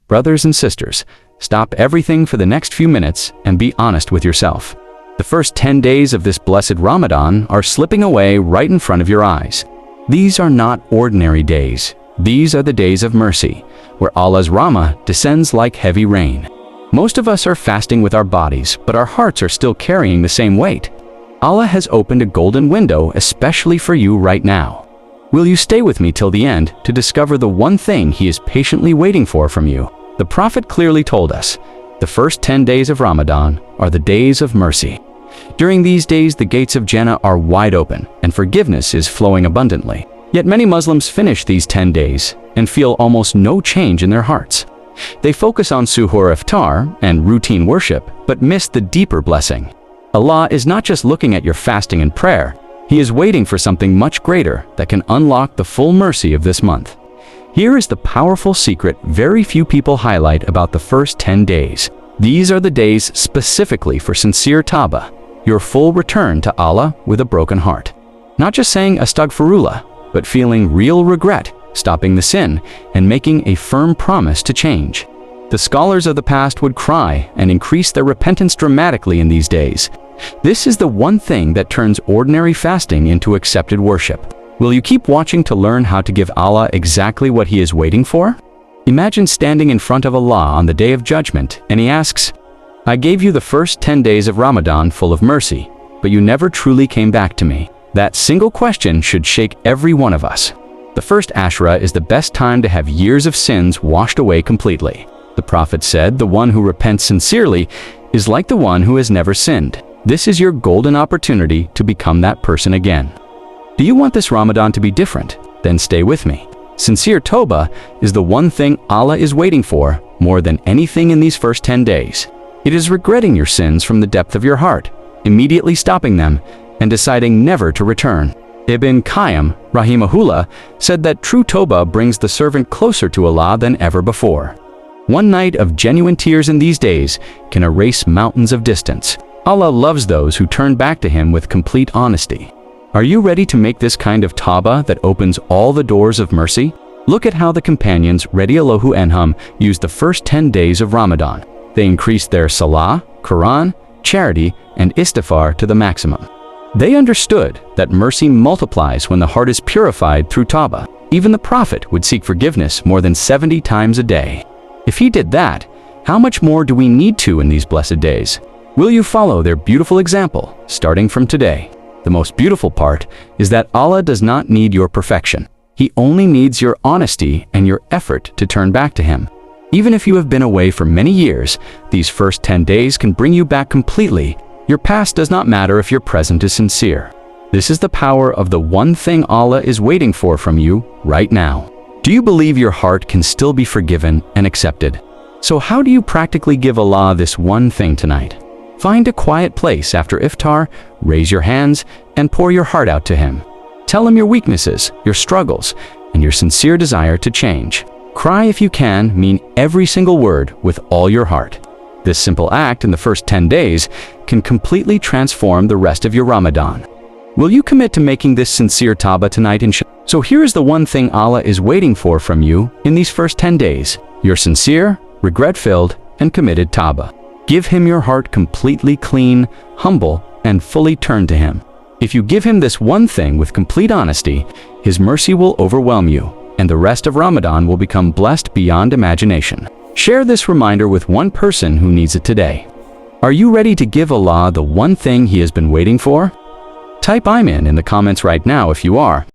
Brothers and sisters, stop everything for the next few minutes and be honest with yourself. The first 10 days of this blessed Ramadan are slipping away right in front of your eyes. These are not ordinary days. These are the days of mercy, where Allah's Rahmah descends like heavy rain. Most of us are fasting with our bodies, but our hearts are still carrying the same weight. Allah has opened a golden window especially for you right now. Will you stay with me till the end to discover the one thing He is patiently waiting for from you? The Prophet clearly told us, the first 10 days of Ramadan are the days of mercy. During these days, the gates of Jannah are wide open and forgiveness is flowing abundantly. Yet many Muslims finish these 10 days and feel almost no change in their hearts. They focus on suhoor iftar and routine worship, but miss the deeper blessing. Allah is not just looking at your fasting and prayer, He is waiting for something much greater that can unlock the full mercy of this month. Here is the powerful secret very few people highlight about the first 10 days. These are the days specifically for sincere tawbah, your full return to Allah with a broken heart. Not just saying astaghfirullah, but feeling real regret, stopping the sin, and making a firm promise to change. The scholars of the past would cry and increase their repentance dramatically in these days. This is the one thing that turns ordinary fasting into accepted worship. Will you keep watching to learn how to give Allah exactly what He is waiting for? Imagine standing in front of Allah on the Day of Judgment and He asks, I gave you the first 10 days of Ramadan full of mercy, but you never truly came back to me. That single question should shake every one of us. The first Ashura is the best time to have years of sins washed away completely. The Prophet said, the one who repents sincerely is like the one who has never sinned. This is your golden opportunity to become that person again. Do you want this Ramadan to be different? Then stay with me. Sincere Tawbah is the one thing Allah is waiting for more than anything in these first 10 days. It is regretting your sins from the depth of your heart, immediately stopping them, and deciding never to return. Ibn Qayyim, rahimahullah, said that true Tawbah brings the servant closer to Allah than ever before. One night of genuine tears in these days can erase mountains of distance. Allah loves those who turn back to Him with complete honesty. Are you ready to make this kind of Tawbah that opens all the doors of mercy? Look at how the companions, radiyallahu anhum, used the first 10 days of Ramadan. They increased their salah, Quran, charity, and istighfar to the maximum. They understood that mercy multiplies when the heart is purified through Tawbah. Even the Prophet would seek forgiveness more than 70 times a day. If he did that, how much more do we need to in these blessed days? Will you follow their beautiful example, starting from today? The most beautiful part is that Allah does not need your perfection. He only needs your honesty and your effort to turn back to Him. Even if you have been away for many years, these first 10 days can bring you back completely. Your past does not matter if your present is sincere. This is the power of the one thing Allah is waiting for from you right now. Do you believe your heart can still be forgiven and accepted? So how do you practically give Allah this one thing tonight? Find a quiet place after iftar, raise your hands, and pour your heart out to Him. Tell Him your weaknesses, your struggles, and your sincere desire to change. Cry if you can, mean every single word with all your heart. This simple act in the first 10 days can completely transform the rest of your Ramadan. Will you commit to making this sincere Tawbah tonight, inshallah? So here is the one thing Allah is waiting for from you in these first 10 days. Your sincere, regret-filled, and committed Tawbah. Give Him your heart completely clean, humble, and fully turned to Him. If you give Him this one thing with complete honesty, His mercy will overwhelm you, and the rest of Ramadan will become blessed beyond imagination. Share this reminder with one person who needs it today. Are you ready to give Allah the one thing He has been waiting for? Type I'm in the comments right now if you are.